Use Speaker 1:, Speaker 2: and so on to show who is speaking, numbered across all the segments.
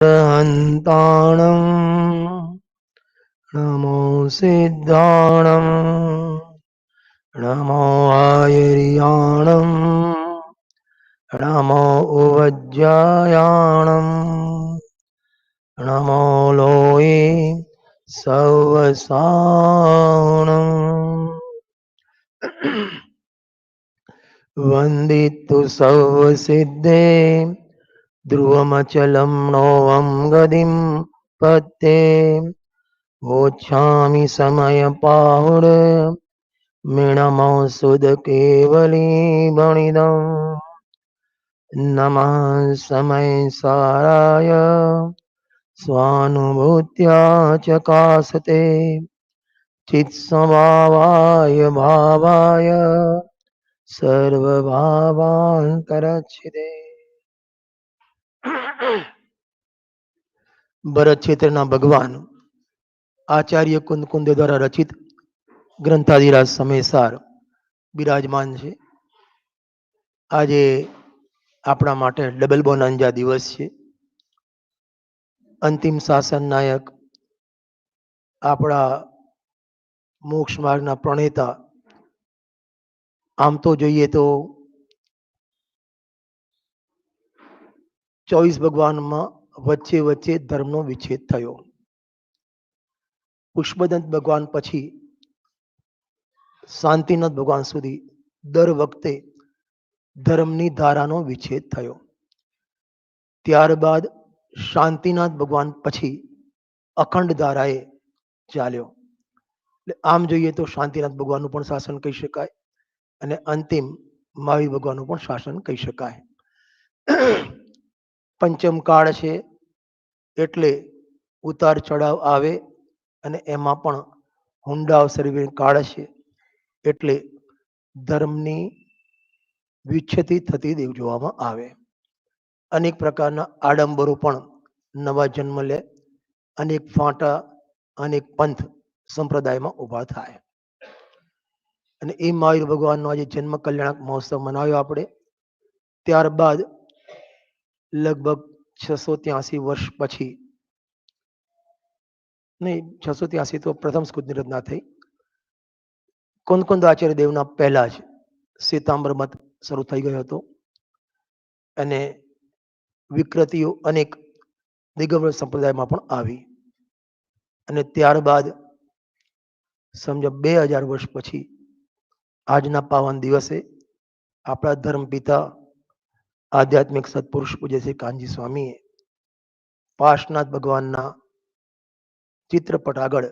Speaker 1: હંતાણં નમો સિદ્ધાણં નમો આયર્યાણં નમો ઉવજ્જાયાણં નમો લોયે સવસાણં વંદિતુ સર્વસિદ્ધે ધ્રુવમચલં નોऽહં ગતિં પત્ये ગોચ્છામિ સમયપાहुर मीणमोऽसुद केवली बणिदं नमः समय साराय स्वानुभूत्या चकासते चित्स्वभावाय भावाय સર્વભાવાંતરચ્છિદે. ભરત ક્ષેત્રના ભગવાન આચાર્ય કુંદ દ્વારા રચિત ગ્રંથાધિરાજ સમયસાર બિરાજમાન છે. આજે આપણા માટે ડબલ બોનાન્જા દિવસ છે. અંતિમ શાસન નાયક આપણા મોક્ષ માર્ગના પ્રણેતા, આમ તો જોઈએ તો 24 ભગવાનમાં વચ્ચે વચ્ચે ધર્મનો વિચ્છેદ થયો. પુષ્પદંત ભગવાન પછી શાંતિનાથ ભગવાન સુધી દર વખતે ધર્મની ધારાનો વિચ્છેદ થયો. ત્યારબાદ શાંતિનાથ ભગવાન પછી અખંડ ધારાએ ચાલ્યો. એટલે આમ જોઈએ તો શાંતિનાથ ભગવાનનું પણ શાસન કહી શકાય અને અંતિમ મહાવીર ભગવાનનું પણ શાસન કહી શકાય. પંચમ કાળ છે એટલે ઉતાર ચઢાવ આવે અને એમાં પણ હુંડા અવસરે કાળ છે એટલે ધર્મની વિચ્છેદિત થતી દેવ જોવામાં આવે. અનેક પ્રકારના આડંબરો પણ નવા જન્મ લે, અનેક ફાંટા, અનેક પંથ સંપ્રદાયમાં ઊભા થાય. અને એ મહાવીર ભગવાનનો આજે જન્મ કલ્યાણક મહોત્સવ મનાવ્યો આપણે. ત્યારબાદ લગભગ 683 વર્ષ પછી, નહીં 683 તો પ્રથમ સ્કુદની રચના થઈ, કુંદ આચાર્ય દેવના પહેલા જ શ્વેતાંબર મત શરૂ થઈ ગયો હતો અને વિકૃતિઓ અનેક દિગંબર સંપ્રદાયમાં પણ આવી. અને ત્યારબાદ સમજો 2000 વર્ષ પછી આજના પાવન દિવસે આપણા ધર્મ પિતા આધ્યાત્મિક સત્પુરુષ પૂજ્ય શ્રી કાનજી સ્વામીએ પાર્શ્વનાથ ભગવાનના ચિત્રપટ આગળ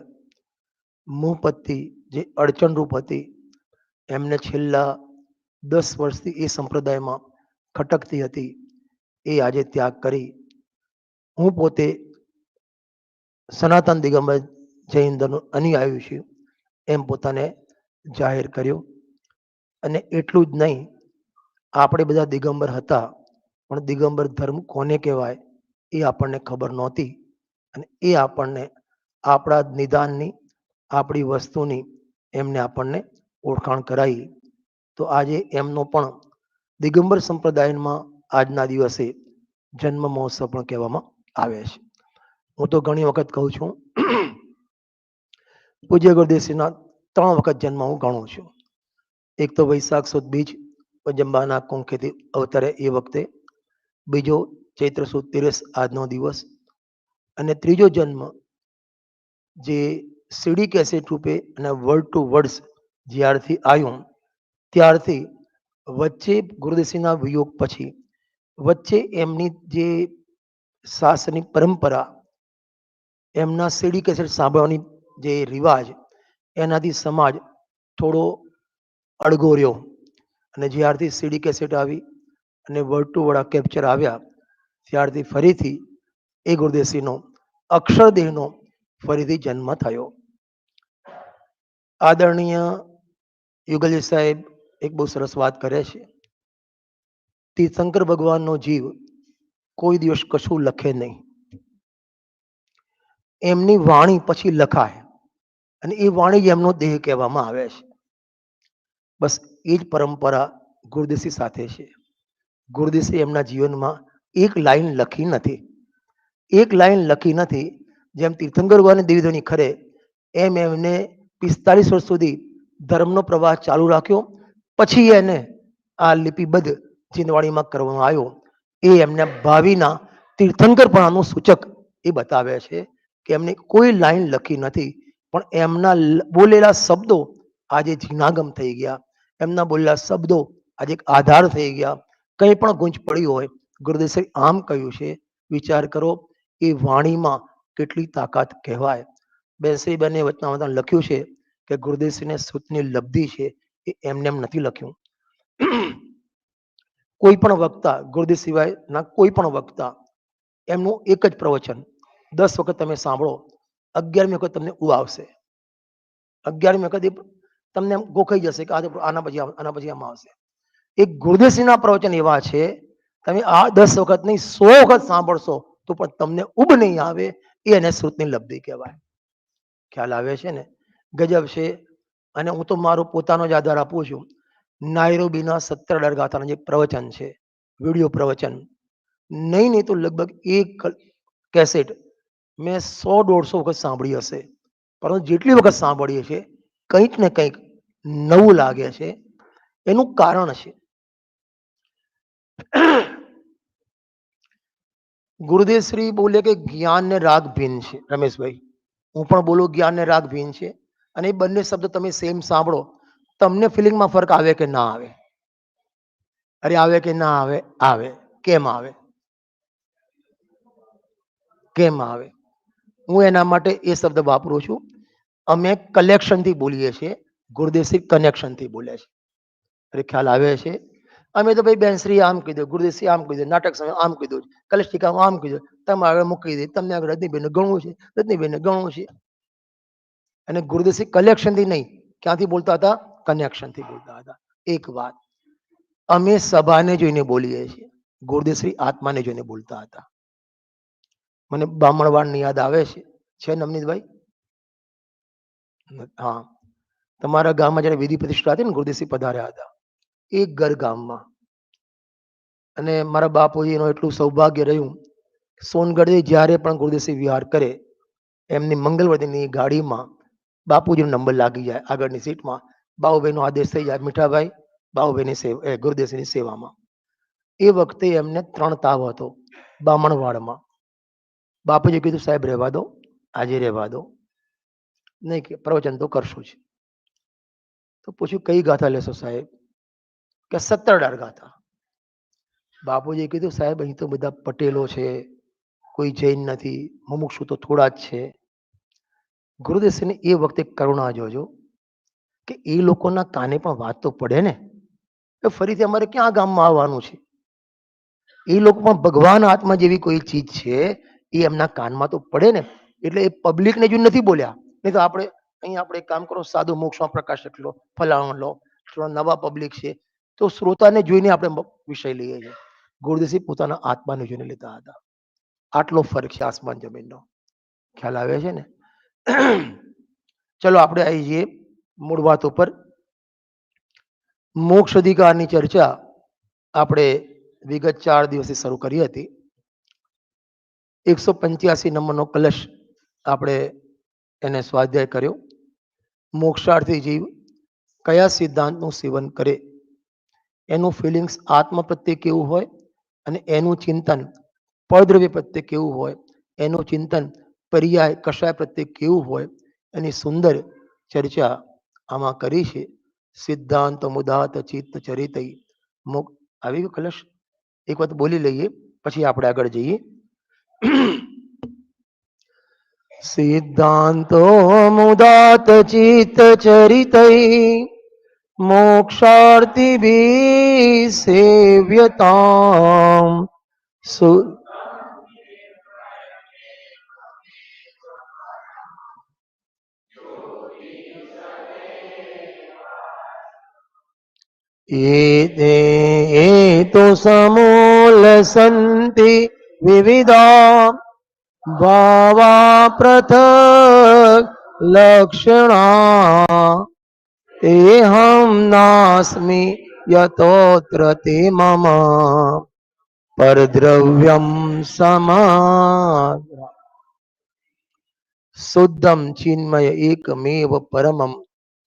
Speaker 1: મુહપત્તી જે અડચણ રૂપ હતી એમને છેલ્લા 10 વર્ષથી એ સંપ્રદાયમાં ખટકતી હતી, એ આજે ત્યાગ કરી હું પોતે સનાતન દિગંબર જૈન ધર્મનો અનુયાયી છું એમ પોતાને જાહેર કર્યો. અને એટલું જ નહીં, આપણે બધા દિગંબર હતા પણ દિગંબર ધર્મ કોને કહેવાય એ આપણને ખબર નહોતી અને એ આપણને આપણા નિદાનની, આપણી વસ્તુની એમને આપણને ઓળખાણ કરાવી. તો આજે એમનો પણ દિગંબર સંપ્રદાયમાં આજના દિવસે જન્મ મહોત્સવ પણ કહેવામાં આવે છે. હું તો ઘણી વખત કહું છું, પૂજ્ય ગુરુદેવશ્રીના 3 વખત જન્મ હું ગણું છું. એક તો વૈશાખ સુદ બીજ જંબાના કુંખેથી અવતરે એ વખતે, બીજો ચૈત્ર સુદ 13 આજનો દિવસ, અને ત્રીજો જન્મ જે સીડી કેસેટ રૂપે અને વર્ડ ટુ વર્ડ્સ જ્યારથી આવ્યું ત્યારથી વચ્ચે ગુરુદેવશ્રીના વિયોગ પછી વચ્ચે એમની જે શાસનિક પરંપરા, એમના સીડી કેસેટ સાંભળવાની જે રિવાજ, એનાથી સમાજ થોડો અડગો રહ્યો. અને જ્યારથી સીડી કેસેટ આવી અને વર્ડ ટુ વર્ડ કેપ્ચર આવ્યા ત્યારથી ફરીથી એ ગુરુદેવશ્રીનો અક્ષરદેહનો ફરીથી જન્મ થયો. આદરણીય યુગલજી સાહેબ એક બહુ સરસ વાત કરે છે. તીર્થંકર ભગવાનનો જીવ કોઈ દિવસ કશું લખે નહીં, એમની વાણી પછી લખાય અને એ વાણી જ એમનો દેહ કહેવામાં આવે છે. બસ એ જ પરંપરા ગુરુદેવશ્રી સાથે છે. ગુરુદેવશ્રી એમના જીવનમાં એક લાઈન લખી નથી, એક લાઈન લખી નથી. જેમ તીર્થંકર ભગવાને દેવીધની ખરે એમ એમને 45 વર્ષ સુધી ધર્મનો પ્રવાહ ચાલુ રાખ્યો. પછી એને આ લિપિબદ્ધ ચિંતવાણીમાં કરવામાં આવ્યો. એ એમના ભાવિના તીર્થંકરપણાનું સૂચક એ બતાવે છે કે એમને કોઈ લાઈન લખી નથી, પણ એમના બોલેલા શબ્દો આજે જીનાગમ થઈ ગયા. એમના બોલેલા શબ્દો આજે એક આધાર થઈ ગયા. કંઈ પણ ગુંજ પડી હોય, ગુરુદેવ આમ કહ્યું છે, વિચાર કરો એ વાણીમાં કેટલી તાકાત કહેવાય. બેનશ્રી બેને વચનામૃતમાં લખ્યું છે કે ગુરુદેવશ્રીને સુતની લબ્ધિ છે એ એમને એમ નથી લખ્યું. કોઈ પણ વક્તા, ગુરુદેવ સિવાયના કોઈ પણ વક્તા, એમનું એક જ પ્રવચન 10 વખત તમે સાંભળો, 11મી વખત તમને આવશે. 11મી વખત તમને ગોખાઈ જશે કે આના પછી આમાં આવશે. એક ગુરુદેવશ્રીના પ્રવચન એવા છે, તમે આ 10 વખત નહીં 100 વખત સાંભળશો તો પણ તમને ઉબ નહીં આવે. એ એને શ્રુતની લબ્ધિ કહેવાય. ખ્યાલ આવે છે ને? ગજબ છે. અને હું તો મારો પોતાનો જ આધાર આપું છું. નાયરોબીના 17 ગાથાનું જે પ્રવચન છે, વિડીયો પ્રવચન, નહીં તો લગભગ એક કેસેટ મેં 100-150 વખત સાંભળી હશે. પરંતુ જેટલી વખત સાંભળીએ છીએ કંઈક ને કંઈક નવું લાગે છે. એનું કારણ છે ગુરુદેવશ્રી બોલે કે જ્ઞાન ને રાગ ભિન્ન છે. રમેશભાઈ, હું પણ બોલું જ્ઞાન ને રાગ ભિન્ન છે. અને એ બંને શબ્દ તમે સેમ સાંભળો, તમને ફિલિંગમાં ફરક આવે કે ના આવે? અરે આવે કે ના આવે? આવે. કેમ આવે? કેમ આવે? હું એના માટે એ શબ્દ વાપરું છું. અમે કલેક્શનથી બોલીએ છીએ, ગુરુદેવશ્રી કનેક્શનથી બોલે છે. અરે ખ્યાલ આવે છે? અમે તો ભાઈ બેનશ્રી આમ કીધું, ગુરુદેવશ્રી આમ કીધું, નાટક સમય આમ કીધું, કલેશિકામાં આમ કીધું, તમે આગળ મૂકી દે, તમને આગળ રજનીબેન ગણવું છે, રજનીબેન ગણવું છે. અને ગુરુદેવશ્રી કલેક્શનથી નહીં, ક્યાંથી બોલતા હતા? કનેક્શનથી બોલતા હતા. એક વાત, અમે સભાને જોઈને બોલીએ છીએ, ગુરુદેવશ્રી આત્માને જોઈને બોલતા હતા. મને બામણવાડની યાદ આવે છે નવનીતભાઈ? હા, તમારા ગામમાં જયારે વિધિ પ્રતિષ્ઠા હતી ને, ગુરુદેવશ્રી પધાર્યા હતા એક ઘર ગામમાં. અને મારા બાપુજીનું એટલું સૌભાગ્ય રહ્યું, સોનગઢે જ્યારે પણ ગુરુદેવશ્રી વિહાર કરે, એમની મંગલવતીની ગાડીમાં બાપુજીનો નંબર લાગી જાય આગળની સીટમાં. બાબુભાઈનો આદેશ થઈ જાય, મીઠાભાઈ બાબુભાઈની સેવા, ગુરુદેવશ્રીની સેવામાં. એ વખતે એમને 3 તાવ હતો બામણવાડમાં. બાપુજી કીધું સાહેબ રહેવા દો, આજે રહેવા દો, નહીં કે પ્રવચન તો કરશું જ. તો પૂછ્યું કઈ ગાથા લેશો સાહેબ? કે 17 ગાથા. બાપુજી કીધું સાહેબ અહીં તો બધા પટેલો છે, કોઈ જૈન નથી, મુમુક્ષુ તો થોડા જ છે. ગુરુદેવશ્રીને એ વખતે કરુણા જોજો કે એ લોકોના કાને પણ વાત તો પડે ને. ફરીથી અમારે ક્યાં ગામમાં આવવાનું છે? એ લોકો પણ ભગવાન આત્મા જેવી કોઈ ચીજ છે, એ એમના કાનમાં તો પડે ને. એટલે એ પબ્લિકને જો નથી બોલ્યા. નહીં તો આપણે અહીં આપણે એક કામ કરો, સાદું મોક્ષમાં પ્રકાશક લો, ફલાણો લો, નવા પબ્લિક છે તો શ્રોતાને જોઈને આપણે વિષય લઈએ છીએ. ગુરુદેવશ્રી પોતાના આત્માને જોઈને લેતા હતા. આટલો ફરક છે આસમાન જમીનનો. ખ્યાલ આવે છે ને? ચલો આપણે આવી જઈએ મૂળ વાત ઉપર. મોક્ષ અધિકારની ચર્ચા આપણે વિગત 4 દિવસથી શરૂ કરી હતી. 185 નંબરનો કલશ આપણે એને સ્વાધ્યાય કર્યો. મોક્ષાર્થી જીવ કયા સિદ્ધાંતનું સેવન કરે, એનું ફિલિંગ્સ આત્મ પ્રત્યે કેવું હોય, અને એનું ચિંતન પરદ્રવ્ય પ્રત્યે કેવું હોય, એનું ચિંતન પર્યાય કષાય પ્રત્યે કેવું હોય, એની સુંદર ચર્ચા આમાં કરી છે. સિદ્ધાંત મુદાત ચિત્ત ચરિત આવી ગયું કલશ? એક વાત બોલી લઈએ પછી આપણે આગળ જઈએ. સિદ્ધાંતો મુદાત ચિત્ત ચરિતૈ મોક્ષાર્થિભિ સેવ્યતામ એતો સમૂલ સંતિ વિવિધા ભાવા પૃથક લક્ષણા તેહમ નાસ્મિ યતોત્ર તે મમ. પરદ્રવ્યમ સમા શુદ્ધમ ચિન્મય એકમેવ પરમમ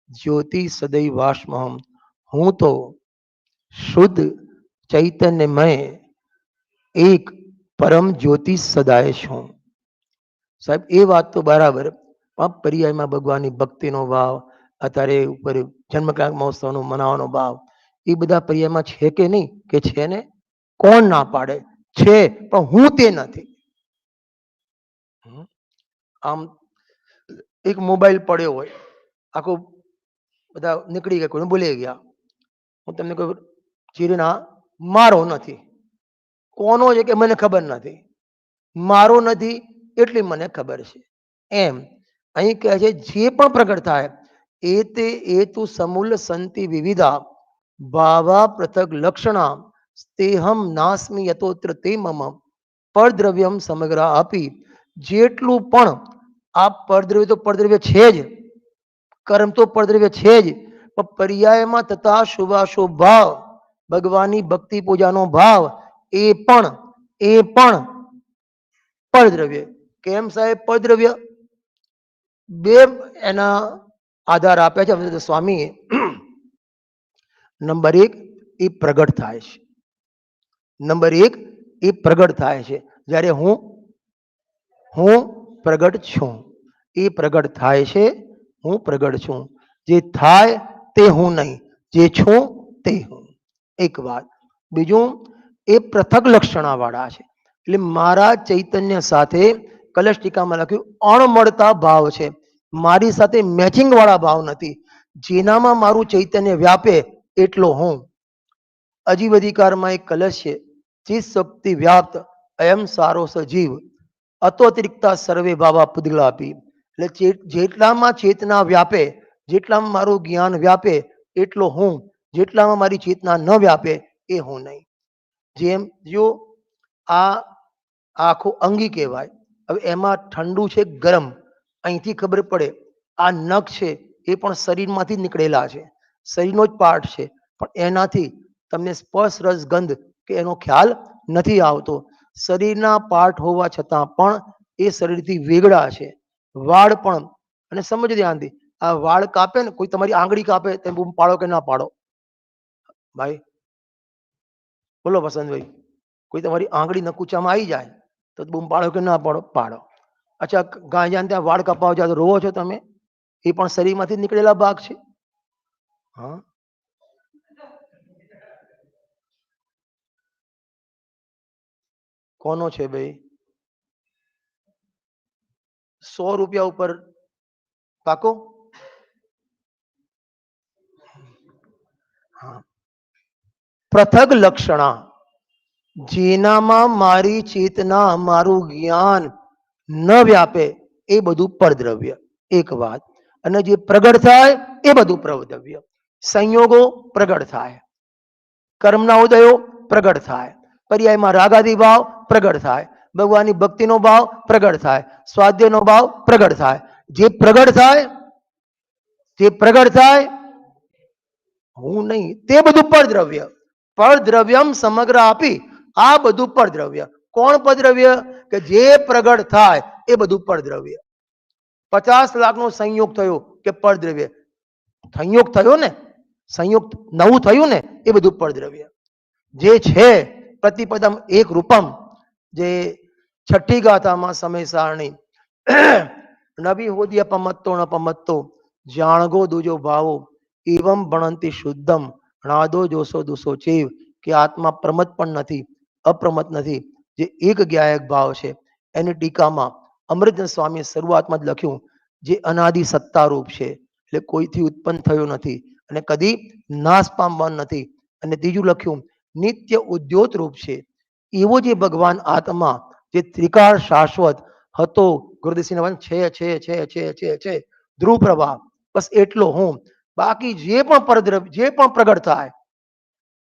Speaker 1: જ્યોતિ સદૈવાસ્મહમ. હું તો શુદ્ધ ચૈતન્યમય એક પરમ જ્યોતિ સદાય છું. સાહેબ એ વાત તો બરાબર, પર્યાયમાં ભગવાનની ભક્તિનો ભાવ, અત્યારે ઉપર જન્મકલાક મહોત્સવનો મનાવવાનો ભાવ, એ બધા પર્યાયમાં છે કે નહીં? કે છે ને. કોણ ના પાડે? છે, પણ હું તે નથી. આમ એક મોબાઈલ પડ્યો હોય, આખો બધા નીકળી ગયા, કોઈને ભૂલી ગયા. હું તમને કહું, ચીરના મારો નથી. કોનો છે કે મને ખબર નથી. મારો નથી એટલી મને ખબર છે. એમ અહીં કહે છે જે પણ પ્રગટ થાય એતે એતુ સમૂલ સંતિ વિવિધા ભાવા પૃથક લક્ષણા તેહમ નાસ્મી યતોત્ર તે મમ પરદ્રવ્યમ સમગ્ર આપી. જેટલું પણ આ પરદ્રવ્ય તો પરદ્રવ્ય છે જ, કર્મ તો પરદ્રવ્ય છે જ, પણ પર્યાયમાં તથા શુભાશુભ ભાવ, ભગવાનની ભક્તિ પૂજાનો ભાવ, એ પણ પરદ્રવ્ય. કેમ સાહેબ પરદ્રવ્ય? બે એના આધાર આપ્યા છે સ્વામીએ. નંબર એક, એ પ્રગટ થાય છે. નંબર એક, એ પ્રગટ થાય છે. જ્યારે હું પ્રગટ છું, એ પ્રગટ થાય છે. હું પ્રગટ છું. જે થાય તે હું નહીં, જે છું તે હું. એક વાત. બીજું, એ પૃથક લક્ષણા વાળા છે. એટલે મારા ચૈતન્ય સાથે કલશ ટીકામાં લખ્યું અણમળતા ભાવ છે. મારી સાથે મેચિંગ વાળા ભાવ નથી. જેનામાં મારું ચૈતન્ય વ્યાપે એટલો હું. અજીબ અધિકારમાં એક કલશ છે. ચિત શક્તિ વ્યાપ્ત અયમ સારો સજીવ અતોતિરિક્તા સર્વે ભાવા પુદગલાપી. એટલે જેટલામાં ચેતના વ્યાપે, જેટલામાં મારું જ્ઞાન વ્યાપે એટલો હું, જેટલામાં મારી ચેતના ન વ્યાપે એ હું નહીં. જેમ જો આ આખું અંગી કહેવાય, હવે એમાં ઠંડુ છે ગરમ, અહીંથી ખબર પડે. આ નખ છે એ પણ શરીરમાંથી જ નીકળેલા છે, શરીરનો જ પાર્ટ છે, પણ એનાથી તમને સ્પર્શ રસ ગંધ કે એનો ખ્યાલ નથી આવતો. શરીરના પાર્ટ હોવા છતાં પણ એ શરીરથી વેગળા છે. વાળ પણ, અને સમજ ધ્યાનથી, આ વાળ કાપે ને, કોઈ તમારી આંગળી કાપે, તમે બૂમ પાડો કે ના પાડો? ભાઈ બોલો વસંતભાઈ, કોઈ તમારી આંગળી નકુચામાં આવી જાય તો બૂમ પાડો કે ના પાડો? પાડો. અચ્છા, ગાંજાને ત્યાં વાળ કપાવ જાય તો રોવો છો તમે? એ પણ શરીરમાંથી નીકળેલા ભાગ છે. હા, કોનો છે ભાઈ? 100 રૂપિયા ઉપર પાકો? હા. પૃથક લક્ષણા, જેનામાં મારી ચેતના, મારું જ્ઞાન ન વ્યાપે એ બધું પરદ્રવ્ય. એક વાત. અને જે પ્રગટ થાય એ બધું પ્રદ્રવ્ય. સંયોગો પ્રગટ થાય, કર્મના ઉદયો પ્રગટ થાય, પર્યાયમાં રાગાદી ભાવ પ્રગટ થાય, ભગવાનની ભક્તિનો ભાવ પ્રગટ થાય, સ્વાધ્યાયનો ભાવ પ્રગટ થાય. જે પ્રગટ થાય, જે પ્રગટ થાય હું નહીં, તે બધું પરદ્રવ્ય. પરદ્રવ્યમ સમગ્ર આપી, આ બધું પરદ્રવ્ય. કોણ પરદ્રવ્ય? કે જે પ્રગટ થાય એ બધું પરદ્રવ્ય. 50 લાખનો સંયોગ થયો કે પરદ્રવ્ય. સંયોગ થયો ને, સંયોગ નવું થયું ને, એ બધું પરદ્રવ્ય. જે છે પ્રતિપદમ એક રૂપમ, જે છઠ્ઠી ગાથામાં સમય સારણી નવી હોદી અપમત્તો ન અપમત્તો જાણગો દુજો ભાવો એવમ ભણંતી શુદ્ધમ નાદો જોશો દુસો ચેવ. કે આત્મા પ્રમત પણ નથી, અપ્રમત નથી, જે એક જ્ઞાયક ભાવ છે. એની ટીકામાં અમૃત સ્વામી શરૂઆતમાં જ લખ્યું, જે અનાદિ સત્તારૂપ છે, એટલે કોઈથી ઉત્પન્ન થયો નથી અને કદી નાશ પામવાનો નથી. અને ત્રીજું લખ્યું, નિત્ય ઉદ્યોત રૂપ છે. એવો જે ભગવાન આત્મા, જે ત્રિકાળ શાશ્વત હતો, ગુરુદેવસિંહ છે ધ્રુવ પ્રભા, બસ એટલો હું. બાકી જે પણ પરદ્રવ્ય, જે પણ પ્રગટ થાય,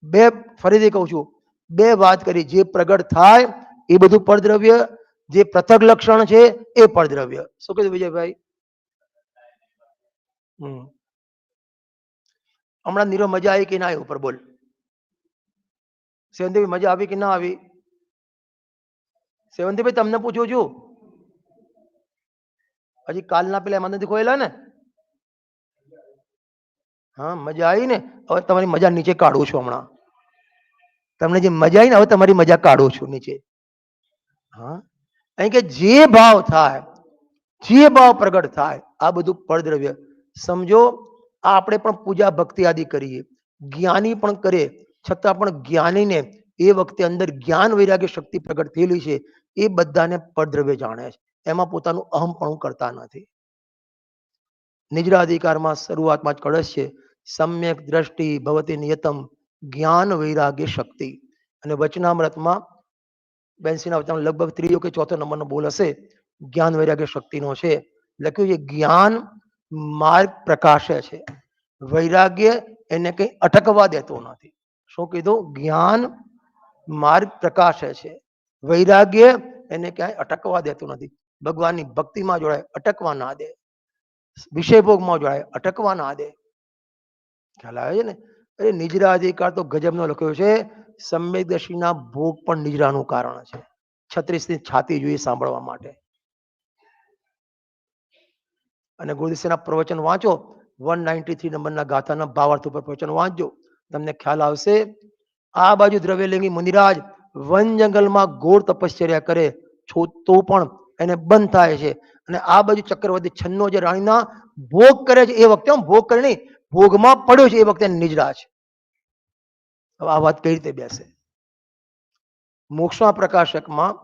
Speaker 1: બે ફરીથી કહું છું, બે વાત કરી. જે પ્રગટ થાય એ બધું પરદ્રવ્ય, જે પૃથક લક્ષણ છે એ પરદ્રવ્ય. શું કીધું વિજયભાઈ? હમણાં નીરવ મજા આવી કે ના આવી ઉપર બોલ? સેવનદેવી મજા આવી કે ના આવી? સેવંતીભાઈ તમને પૂછું છું, હજી કાલના પેલા એમાં નથી ખોયેલા ને? હા, મજા આવી ને? હવે તમારી મજા નીચે કાઢું છું હમણાં. તમને જે મજા આવી ને, હવે તમારી મજા કાઢું છું નીચે. હા, અહીં કે જે ભાવ થાય, જે ભાવ પ્રગટ થાય, આ બધું પરદ્રવ્ય. સમજો આપણે પણ પૂજા ભક્તિ આદિ કરીએ, જ્ઞાની પણ કરે, છતાં પણ જ્ઞાનીને એ વખતે અંદર જ્ઞાન વૈરાગ્ય શક્તિ પ્રગટ થયેલી છે, એ બધાને પરદ્રવ્ય જાણે છે, એમાં પોતાનું અહમપણું કરતા નથી. નિજરાધિકારમાં શરૂઆતમાં જ કળશ છે, સમ્યક દ્રષ્ટિ ભવતી નિયતમ જ્ઞાન વૈરાગ્ય શક્તિ. અને વચનામૃતમાં બેન્સીના વચન લગભગ ત્રીજો કે ચોથો નંબરનો બોલ હશે, જ્ઞાન વૈરાગ્ય શક્તિનો છે. લખ્યું છે જ્ઞાન માર્ગ પ્રકાશે છે, વૈરાગ્ય એને કઈ અટકવા દેતો નથી. શું કીધું? જ્ઞાન માર્ગ પ્રકાશે છે, વૈરાગ્ય એને ક્યાંય અટકવા દેતું નથી. ભગવાનની ભક્તિમાં જોડાય, અટકવા ના દે. વિષય ભોગમાં જોડાય, અટકવા ના દે. ખ્યાલ આવે છે ને? અરે નિજરા અધિકાર તો ગજબનો લખ્યો છે. સમ્યકદર્શીના ભોગ પણ નિજરાનું કારણ છે. 36ની છાતી જોઈએ સાંભળવા માટે. અને ગુરુદેવના પ્રવચન વાંચો, 193 નંબરના ગાથાના ભાવાર્થ ઉપર પ્રવચન વાંચજો, તમને ખ્યાલ આવશે. આ બાજુ દ્રવ્યલિંગી મુનિરાજ વન જંગલમાં ઘોર તપશ્ચર્યા કરે તો પણ એને બંધ થાય છે. અને આ બાજુ ચક્રવર્તી છન્નો જે રાણીના ભોગ કરે છે, એ વખતે ભોગ કરે નહીં, ભોગમાં પડ્યો છે, એ વખતે નિજરા છે. હવે આ વાત કઈ રીતે બેસે? મોક્ષના પ્રકાશકમાં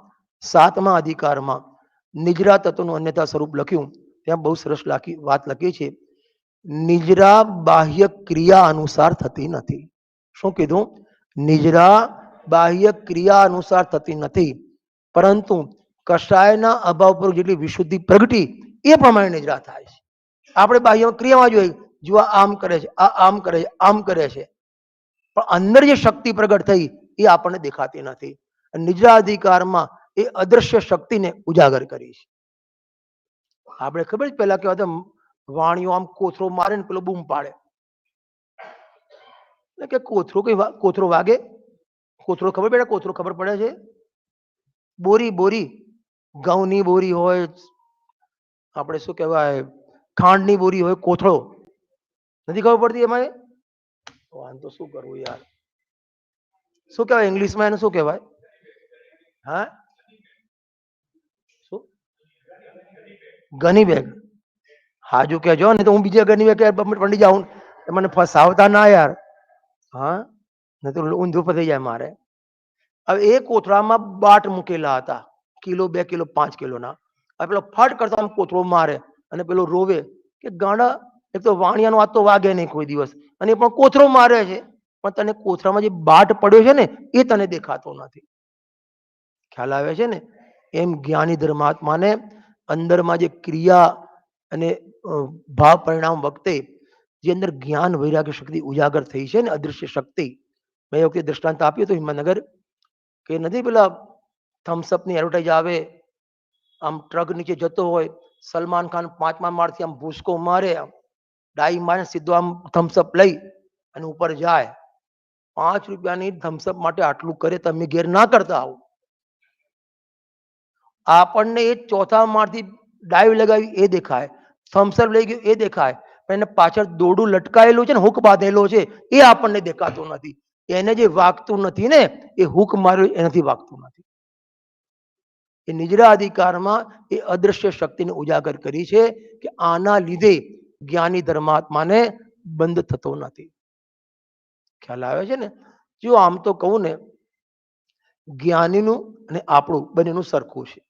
Speaker 1: 7મા અધિકારમાં નિજરા તત્વનું અન્યથા સ્વરૂપ લખ્યું, ત્યાં બહુ સરસ વાત લખી છે. નિજરા બાહ્ય ક્રિયા અનુસાર થતી નથી. શું કીધું? નિજરા બાહ્ય ક્રિયા અનુસાર થતી નથી, પરંતુ કષાયના અભાવ પર જેટલી વિશુદ્ધિ પ્રગટી એ પ્રમાણે નિજરા થાય છે. આપણે બાહ્ય ક્રિયામાં જોઈએ, જો આમ કરે છે, આ આમ કરે છે, આમ કરે છે, પણ અંદર જે શક્તિ પ્રગટ થઈ એ આપણને દેખાતી નથી. નિજરા અધિકારમાં એ અદ્રશ્ય શક્તિને ઉજાગર કરી છે. આપણે ખબર છે પેલા કેવા હતા, વાણીઓ આમ કોથરો મારે ને પેલો બૂમ પાડે કે કોથરો કઈ કોથરો વાગે? કોથરો ખબર પડે? કોથરો ખબર પડે છે? બોરી, બોરી, ઘઉંની બોરી હોય, આપણે શું કહેવાય, ખાંડની બોરી હોય, કોથળો નથી ખબર પડતી એમાં? આમ તો શું કરવું યાર? શું કહેવાય ઇંગ્લિશમાં? એને શું કહેવાય? હા, શું? ગની બેગ. હાજુ કહેજો ને, તો હું બીજા ગની બેગ પડી જાઉં, મને ફસાવતા ના યાર. હા, નહીં તો ઊંધું પતી જાય મારે. હવે એ કોથળામાં બાટ મૂકેલા હતા, કિલો, 2 કિલો, 5 કિલોના. હવે પેલો ફટ કરતો આમ કોથળો મારે અને પેલો રોવે કે ગાંડા, એક તો વાણિયાનો હાથ તો વાગે નહીં કોઈ દિવસ, અને એ પણ કોથળો મારે છે, પણ તને કોથળામાં જે બાટ પડ્યો છે ને એ તને દેખાતો નથી. ખ્યાલ આવે છે ને? એમ જ્ઞાની ધર્માત્માને અંદરમાં જે ક્રિયા અને ભાવ પરિણામ વખતે જે અંદર જ્ઞાન વૈરાગ્ય શક્તિ ઉજાગર થઈ છે ને, અદૃશ્ય શક્તિ. મેં એ વખતે દ્રષ્ટાંત આપ્યું હતું હિંમતનગર, કે નથી પેલા થમ્સઅપની એડવર્ટાઇઝ આવે, આમ ટ્રક નીચે જતો હોય, સલમાન ખાન 5મા માળથી આમ ભૂસકો મારે, ડાઈ મારે, સીધો આમ થમ્સઅપ લઈ અને ઉપર જાય. 5 રૂપિયાની થમ્સઅપ માટે આટલું કરે, તમે ઘેર ના કરતા આવું. આપણને એ 4થા માળથી ડાઈવ લગાવી એ દેખાય, થમ્સઅપ લઈ ગયું એ દેખાય, પણ એને પાછળ દોરડું લટકાયેલું છે ને, હુક બાંધેલો છે, એ આપણને દેખાતું નથી. એને જે વાગતું નથી ને, એ હુક માર્યો એનાથી વાગતું નથી. એ નિજરા અધિકારમાં એ અદ્રશ્ય શક્તિને ઉજાગર કરી છે કે આના લીધે જ્ઞાની ધર્માત્માને બંધ થતો નથી. ખ્યાલ આવે છે ને? જો આમ તો કહું ને, જ્ઞાનીનું અને આપણું બંનેનું સરખું છે.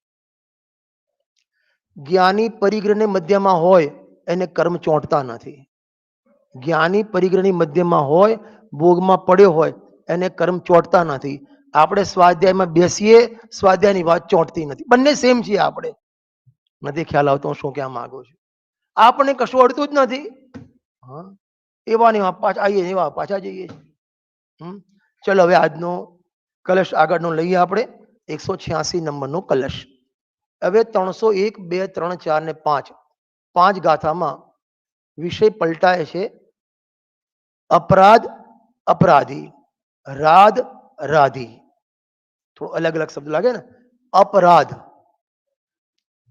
Speaker 1: જ્ઞાની પરિગ્રહની મધ્યમાં હોય એને કર્મ ચોંટતા નથી. જ્ઞાની પરિગ્રહની મધ્યમાં હોય, ભોગમાં પડ્યો હોય, એને કર્મ ચોંટતા નથી. આપણે સ્વાધ્યાયમાં બેસીએ, સ્વાધ્યાયની વાત ચોંટતી નથી. બંને સેમ છીએ આપણે. નથી ખ્યાલ આવતો હું શું કહેવા માંગુ છું? આપણને કશું અડતું જ નથી. હા, એવા ને પાછા આવીએ, એવા પાછા જઈએ. ચલો હવે આજનો કલશ આગળનો લઈએ આપણે. 186 નંબરનો કલશ. હવે 301, 2, 3, 4 ને 5 5 ગાથામાં વિષય પલટાય છે. અપરાધ, અપરાધી, રાધ, રાધી. થોડો અલગ અલગ શબ્દ લાગે ને. અપરાધ,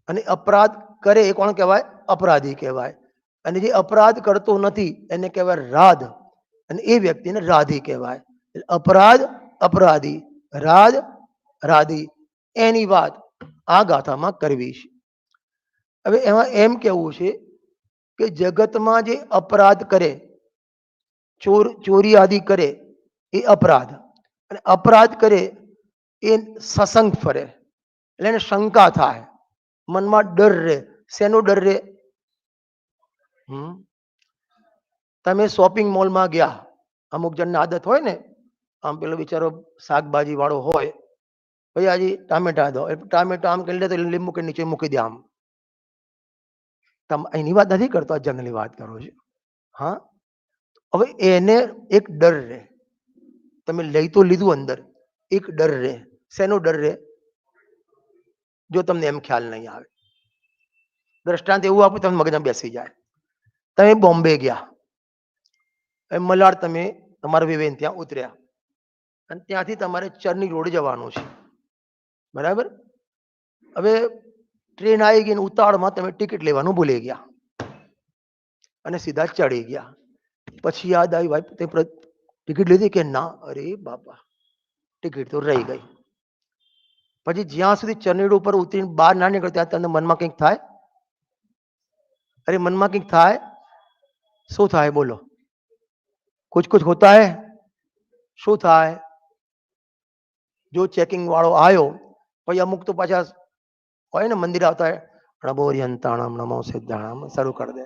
Speaker 1: અને અપરાધ કરે એ કોણ કહેવાય? અપરાધી કહેવાય. અને જે અપરાધ કરતો નથી એને કહેવાય રાધ, અને એ વ્યક્તિને રાધી કહેવાય. અપરાધ અપરાધી, રાધ રાધી, એની વાત આ ગાથામાં કરવી છે. હવે એમાં એમ કેવું છે કે જગતમાં જે અપરાધ કરે, ચોરી આદિ કરે એ અપરાધ, અને અપરાધ કરે એ સસંગ ફરે, એટલે એને શંકા થાય, મનમાં ડર રહે. શેનો ડર રહે? તમે શોપિંગ મોલમાં ગયા, અમુક જણને આદત હોય ને, આમ પેલો બિચારો શાકભાજી વાળો હોય, ભાઈ આજે ટામેટા દો, ટામેટા આમ કરી લે તો લીંબુ કે નીચે મૂકી દે આમ. એની વાત નથી કરતો, આ જનરલી વાત કરું છું. હા, હવે એને એક ડર રહે, તમે લઈ તો લીધું અંદર, એક ડર રહે. શેનો ડર રહે? જો તમને એમ ખ્યાલ નહીં આવે, દ્રષ્ટાંત એવું આપું તમને મગજમાં બેસી જાય. તમે બોમ્બે ગયા, મલાડ તમે તમારા વિવેન ત્યાં ઉતર્યા, અને ત્યાંથી તમારે ચરની રોડ જવાનું છે, બરાબર? હવે ટ્રેન આવી ગઈ, ઉતાવળમાં તમે ટિકિટ લેવાનું ભૂલી ગયા અને સીધા ચડી ગયા. પછી યાદ આવી, ભાઈ તે ટિકિટ લીધી કે ના? અરે બાપા, ટિકિટ તો રહી ગઈ. પછી જ્યાં સુધી ચરણીડ ઉપર ઉતરીને બહાર ના નીકળે ત્યાં તમને મનમાં કંઈક થાય? અરે મનમાં કંઈક થાય. શું થાય બોલો? कुछ कुछ होता है. શું થાય? જો ચેકિંગ વાળો આવ્યો, પછી અમુક તો પાછા હોય ને, મંદિર આવતા હોય, પ્રભોરિયંતાણમ નમો સિદ્ધાણમ શરૂ કરી દે.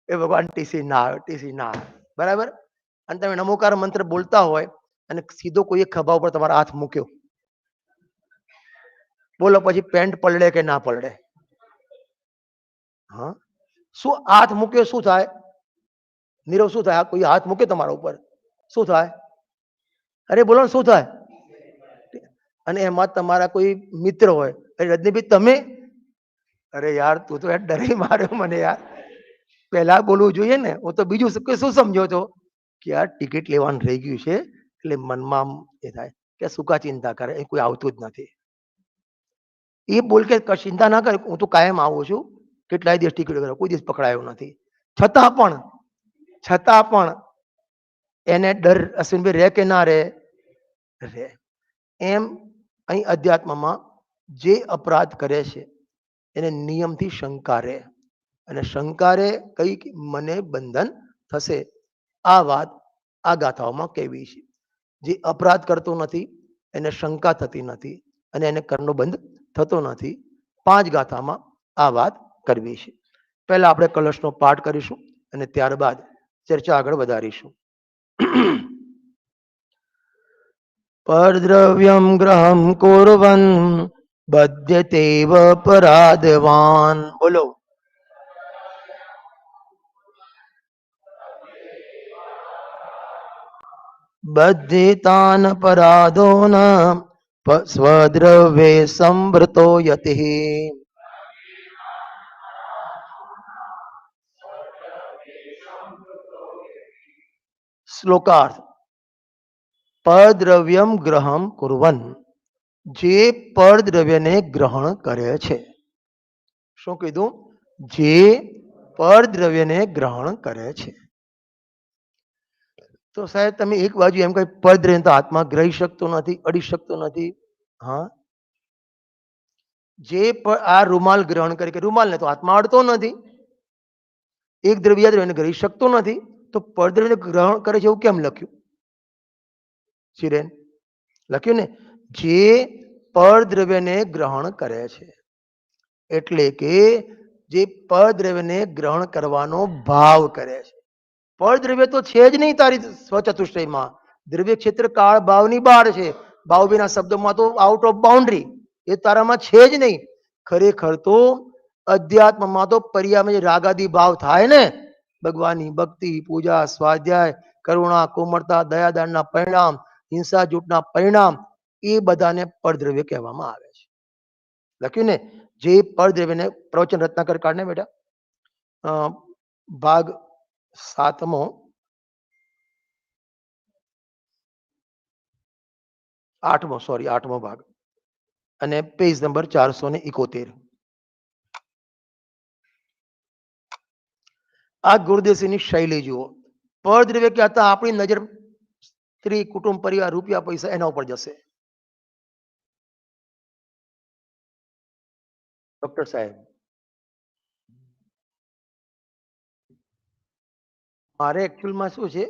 Speaker 1: એ ભગવાન ટીસી ના આવે, ટીસી ના આવે, બરાબર? અને તમે નમોકાર મંત્ર બોલતા હોય અને સીધો કોઈ ખભા ઉપર તમારા હાથ મૂક્યો, બોલો પછી પેન્ટ પલળે કે ના પલળે? હા, શું હાથ મૂક્યો શું થાય? નીરવ શું થાય? કોઈ હાથ મૂકે તમારા ઉપર, શું થાય? અરે બોલો ને, શું થાય? અને એમાં તમારા કોઈ મિત્ર હોય, રજનીભાઈ તમે, અરે યાર તું તો ડરી માર્યો મને યાર, પહેલા બોલવું જોઈએ ને. હું તો બીજું શું સમજો છો કે યાર ટિકિટ લેવાનું રહી ગયું છે, એટલે મનમાં એ થાય કે સુકા ચિંતા કરે, એ કોઈ આવતું જ નથી. એ બોલ કે ચિંતા ના કરે, હું તો કાયમ આવું છું, કેટલાય દિવસ ટિકિટ કર્યો, કોઈ દિવસ પકડાયો નથી. છતાં પણ એને ડર અશ્વિનભાઈ રહે કે ના રહે? રહે. એમ અહીં અધ્યાત્મમાં જે અપરાધ કરે છે એને નિયમથી શંકા રહે, અને શંકા રહે કઈ મને બંધન થશે. આ વાત આ ગાથાઓમાં કહેવી છે. જે અપરાધ કરતો નથી એને શંકા થતી નથી, અને એને કર્મનો બંધ થતો નથી. 5 ગાથામાં આ વાત કરવી છે. પહેલા આપણે કલશનો પાઠ કરીશું અને ત્યારબાદ ચર્ચા આગળ વધારીશું. પરદ્રવ્યમ ગ્રહમ કુર્વન બધ્યતેવ પરાધવાન. બોલો. બદ્ધેતાન પરાધોન સ્વદ્રવ્યે સંવૃતો યતિ. શ્લોકાર્થ. પરદ્રવ્યમ ગ્રહમ કુર્વન, જે પરદ્રવ્યને ગ્રહણ કરે છે. શું કીધું? જે પરદ્રવ્યને ગ્રહણ કરે છે. તો સાહેબ તમે એક બાજુ એમ કઈ પરદ્રવ્ય તો આત્મા ગ્રહી શકતો નથી, અડી શકતો નથી. હા, જે આ રૂમાલ ગ્રહણ કરે કે રૂમાલને તો આત્મા અડતો નથી, એક દ્રવ્ય દ્રવ્યને ગ્રહી શકતો નથી, તો પરદ્રવ્યને ગ્રહણ કરે છે એવું કેમ લખ્યું? શિરેન લખ્યું ને, જે પરદ્રવ્યને ગ્રહણ કરે છે, એટલે કે જે પરદ્રવ્યને ગ્રહણ કરવાનો ભાવ કરે છે. પરદ્રવ્ય તો છે જ નહીં તારી સ્વચતુષ્ટયમાં. દ્રવ્ય ક્ષેત્ર કાળ ભાવની બહાર છે. ભાવભીના શબ્દોમાં તો આઉટ ઓફ બાઉન્ડ્રી, એ તારામાં છે જ નહીં. ખરેખર તો અધ્યાત્મમાં તો પર્યામાં જે રાગાદી ભાવ થાય ને, ભગવાનની ભક્તિ, પૂજા, સ્વાધ્યાય, કરુણા, કોમળતા, દયાદાનના પરિણામ, હિંસા જૂટના પરિણામ, એ બધાને પરદ્રવ્ય કહેવામાં આવે છે. લખ્યું ને, જે પરદ્રવ્યને પ્રવચન રત્નાકર કાઢને બેટા, ભાગ 7મો, 8મો, સોરી 8મો ભાગ. અને પેજ નંબર 471. આ ગુરુદેવસિંહની શૈલી જુઓ. પરદ્રવ્ય કહેતા આપણી નજર સ્ત્રી, કુટુંબ, પરિવાર, રૂપિયા, પૈસા એના ઉપર જશે. ડોક્ટર સાહેબ, મારે એકચ્યુઅલમાં શું છે,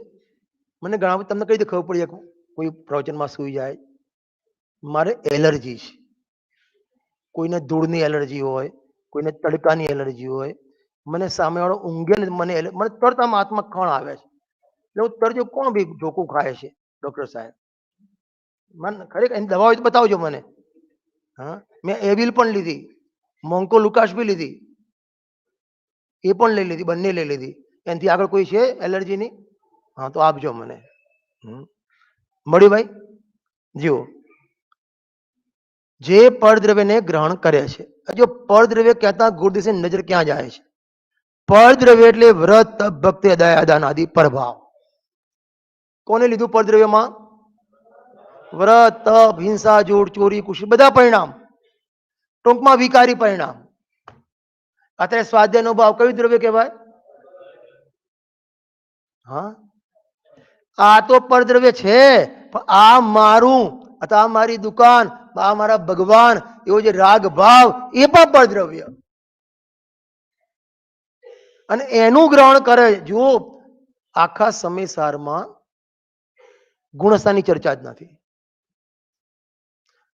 Speaker 1: મને ઘણા તમને કઈ રીતે ખબર પડી જાય કોઈ પ્રવચનમાં સુઈ જાય? મારે એલર્જી છે. કોઈને ધૂળની એલર્જી હોય, કોઈને તડકાની એલર્જી હોય. મને સામેવાળો ઊંઘે ને મને તરત આમ હાથમાં કણ આવે છે. એટલે હું તરત કોણ બી ઢોકું ખાય છે ડોક્ટર સાહેબ? મને ખરેખર એની દવા હોય તો બતાવજો મને. હા, મેં એવિલ પણ લીધી, મોન્કો લુકાસ બી લીધી, એ પણ લઈ લીધી, બંને લઈ લીધી. એનાથી આગળ કોઈ છે એલર્જીની? હા તો આપજો મને. મળ્યું ભાઈ? જુઓ, જે પરદ્રવ્યને ગ્રહણ કરે છે, જો પરદ્રવ્ય કહેતા ગુરુદેવની નજર ક્યાં જાય છે? પરદ્રવ્ય એટલે વ્રત, તપ, ભક્તિ, દયા, દાન આદિ પ્રભાવ. કોને લીધું પરદ્રવ્યમાં? વ્રત, તપ, હિંસા, જોડ, ચોરી, કુશી, બધા પરિણામ. ટૂંકમાં વિકારી પરિણામ. અત્યારે સ્વાધ્યાયનો ભાવ કયું દ્રવ્ય કહેવાય? હા, આ તો પરદ્રવ્ય છે, પણ આ મારું અથવા આ મારી દુકાન, આ મારા ભગવાન, એવો જે રાગ ભાવ, એ પણ પરદ્રવ્ય. અને એનું ગ્રહણ કરે. જુઓ, આખા સમયસારમાં ગુણસ્થાનની ચર્ચા જ નથી.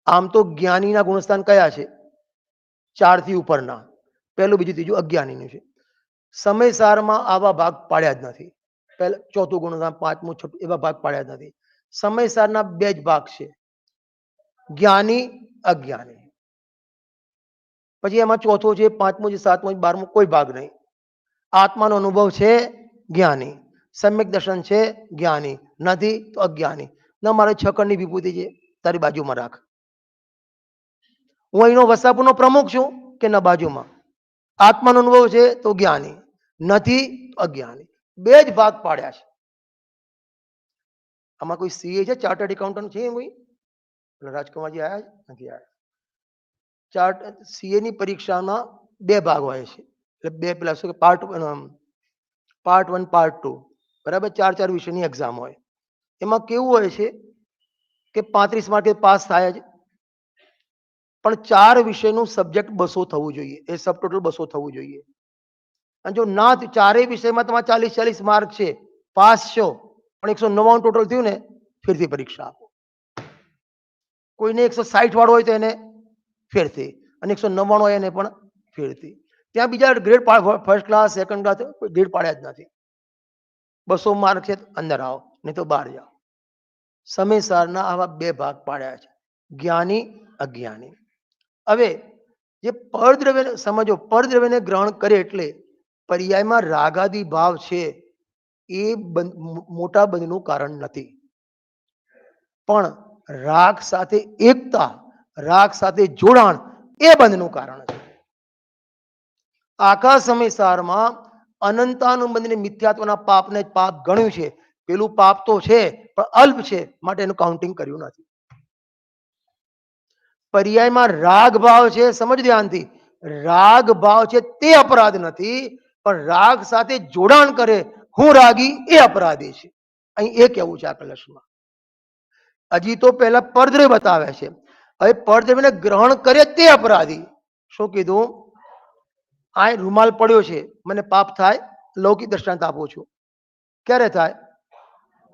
Speaker 1: આમ તો જ્ઞાનીના ગુણસ્થાન કયા છે? 4 થી ઉપરના. પહેલું, બીજું, ત્રીજું અજ્ઞાનીનું છે. સમયસારમાં આવા ભાગ પાડ્યા જ નથી. પહેલા ચોથું ગુણસ્થાન, પાંચમું, છઠ્ઠું, એવા ભાગ પાડ્યા જ નથી. સમયસારના 2 જ ભાગ છે, જ્ઞાની, અજ્ઞાની. પછી એમાં ચોથો છે, પાંચમો છે, સાતમો, 12મો કોઈ ભાગ નહીં. આત્માનો અનુભવ છે, જ્ઞાની. સમ્યક દર્શન છે, જ્ઞાની. નથી તો અજ્ઞાની. ના, મારે 6 કણની વિભૂતિ છે, તારી બાજુમાં રાખ. હું અહીંનો વસાપુરનો પ્રમુખ છું કે ના બાજુમાં. આત્માનો અનુભવ છે તો જ્ઞાની, નથી તો અજ્ઞાની. 2 જ ભાગ પાડ્યા છે. આમાં કોઈ સીએ છે, ચાર્ટર્ડ એકાઉન્ટન્ટ છે? કોઈ રાજકુમારજી આયા છે? નથી આયા. ચાર્ટ સીએ ની પરીક્ષામાં 2 ભાગ હોય છે. એટલે 2 પેલા શું કે પાર્ટ 1, પાર્ટ 2, બરાબર? 4 વિષયની એક્ઝામ હોય. એમાં કેવું હોય છે કે 35 માર્કે પાસ થાય જ, પણ 4 વિષયનું સબ્જેક્ટ 200 થવું જોઈએ. એ સબ ટોટલ 200 થવું જોઈએ. અને જો ના, 4 વિષયમાં તમારે 40 માર્ક છે, પાસ છો, પણ 199 ટોટલ થયું ને, ફેરથી પરીક્ષા આપો. કોઈને 160 વાળો હોય તો એને ફેરથી, અને 199 હોય એને પણ ફેરથી. ત્યાં બીજા grade first class, second class કોઈ ગ્રેડ પાડ્યા જ નથી. 200 માર્ક છે, અંદર આવો, નહીં તો બહાર જાઓ. સમયસારના આવા 2 ભાગ પાડ્યા છે, જ્ઞાની, અજ્ઞાની. હવે જે પરદ્રવ્ય સમજો, પરદ્રવ્યને ગ્રહણ કરે એટલે પર્યાયમાં રાગાદી ભાવ છે, એ મોટા બંધનું કારણ નથી, પણ રાગ સાથે એકતા, રાગ સાથે જોડાણ, એ બંધનું કારણ છે. આખા સમયસારમાં અનંતાનુબંધને મિથ્યાત્વના પાપને પાપ ગણ્યું છે. પેલું પાપ તો છે પણ અલ્પ છે, માટે એનું કાઉન્ટિંગ કર્યું નથી. પર્યાયમાં રાગ ભાવ છે, સમજ ધ્યાનથી. રાગ ભાવ છે તે અપરાધ નથી, પણ રાગ સાથે જોડાણ કરે, હું રાગી, એ અપરાધી છે. અહીં એ કેવું છે આ કલશમાં. હજી તો પહેલા પરદ્રવ્ય બતાવે છે. હવે પરદ્રવ્યને ગ્રહણ કરે તે અપરાધી. શું કીધું? આ રૂમાલ પડ્યો છે, મને પાપ થાય? લૌકિક દ્રષ્ટાંત આપું છું. ક્યારે થાય?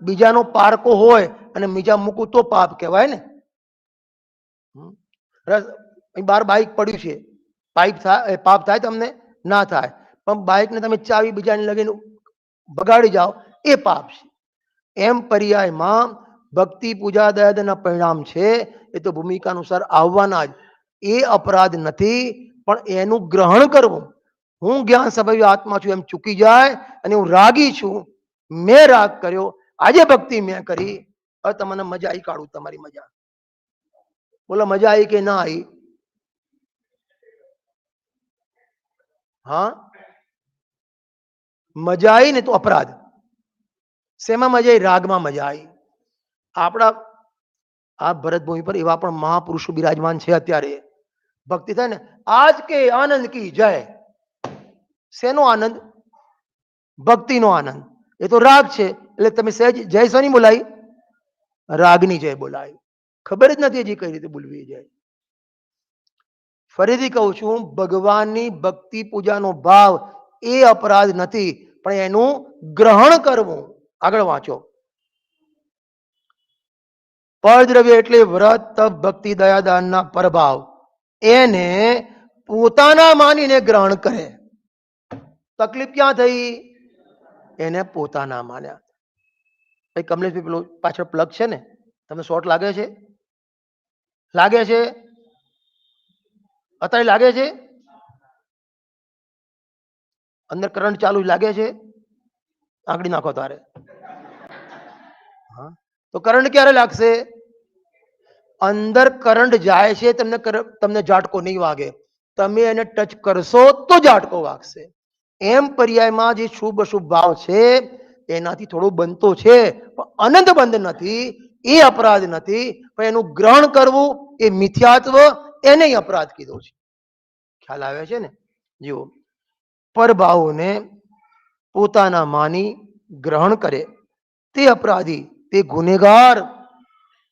Speaker 1: બીજાનો પારકો હોય અને બીજા મૂકું તો પાપ કહેવાય ને. બાર બાઈક પડ્યું છે, પાપ થાય તમને? ના થાય. પણ બાઈકને તમે ચાવી બીજાને લગીને બગાડી જાઓ, એ પાપ છે. એમ પર્યાયમાં ભક્તિ, પૂજા, દયાના પરિણામ છે, એ તો ભૂમિકા અનુસાર આવવાના જ. એ અપરાધ નથી, પણ એનું ગ્રહણ કરવું. હું જ્ઞાન સ્વભાવી આત્મા છું એમ ચૂકી જાય, અને હું રાગી છું, મેં રાગ કર્યો, આજે ભક્તિ મેં કરી. હવે તમને મજા આવી, કાઢું તમારી મજા. બોલો, મજા આવી કે ના આવી? હા, મજા આવી ને તો અપરાધ. શેમાં મજા આવી? રાગમાં મજા આવી. આપણા આ ભરતભૂમિ પર એવા પણ મહાપુરુષો બિરાજમાન છે. અત્યારે ભક્તિ થાય ને, આજ કે આનંદ કી જય. શેનો આનંદ? ભક્તિનો આનંદ. એ તો રાગ છે, એટલે તમે સહેજ જય શની બોલાય? રાગની જય બોલાય. ખબર જ નથી હજી કઈ રીતે બોલવી જાય. ફરીથી કહું છું, ભગવાનની ભક્તિ પૂજાનો ભાવ એ અપરાધ નથી, પણ એનું ગ્રહણ કરવું. આગળ વાંચો. પરદ્રવ્ય એટલે વ્રત, તપ, ભક્તિ, દયા, દાનના પ્રભાવ. એને પોતાના માનીને ગ્રહણ કરે. તકલીફ ક્યાં થઈ? એને પોતાના માન્યા. ભાઈ કમલેશભાઈ, પેલો પાછળ પ્લગ છે ને, તમને શોર્ટ લાગે છે? લાગે છે? અત્યારે લાગે છે? અંદર કરંટ ચાલુ લાગે છે? આંકડી નાખો તારે. હા, તો કરંટ ક્યારે લાગશે? અંદર કરંટ જાય છે, તમને ઝાટકો નહીં વાગે. તમે એને ટચ કરશો તો ઝાટકો વાગશે. એમ પર્યાયમાં જે શુભ અશુભ ભાવ છે એનાથી થોડો બનતો છે, પણ અનંત બંધ નથી. એ અપરાધ નથી, પણ એનું ગ્રહણ કરવું એ મિથ્યાત્વ, એને અપરાધ કીધો છે. ખ્યાલ આવે છે ને? જુઓ, પરભાવોને પોતાના માની ગ્રહણ કરે તે અપરાધી, તે ગુનેગાર.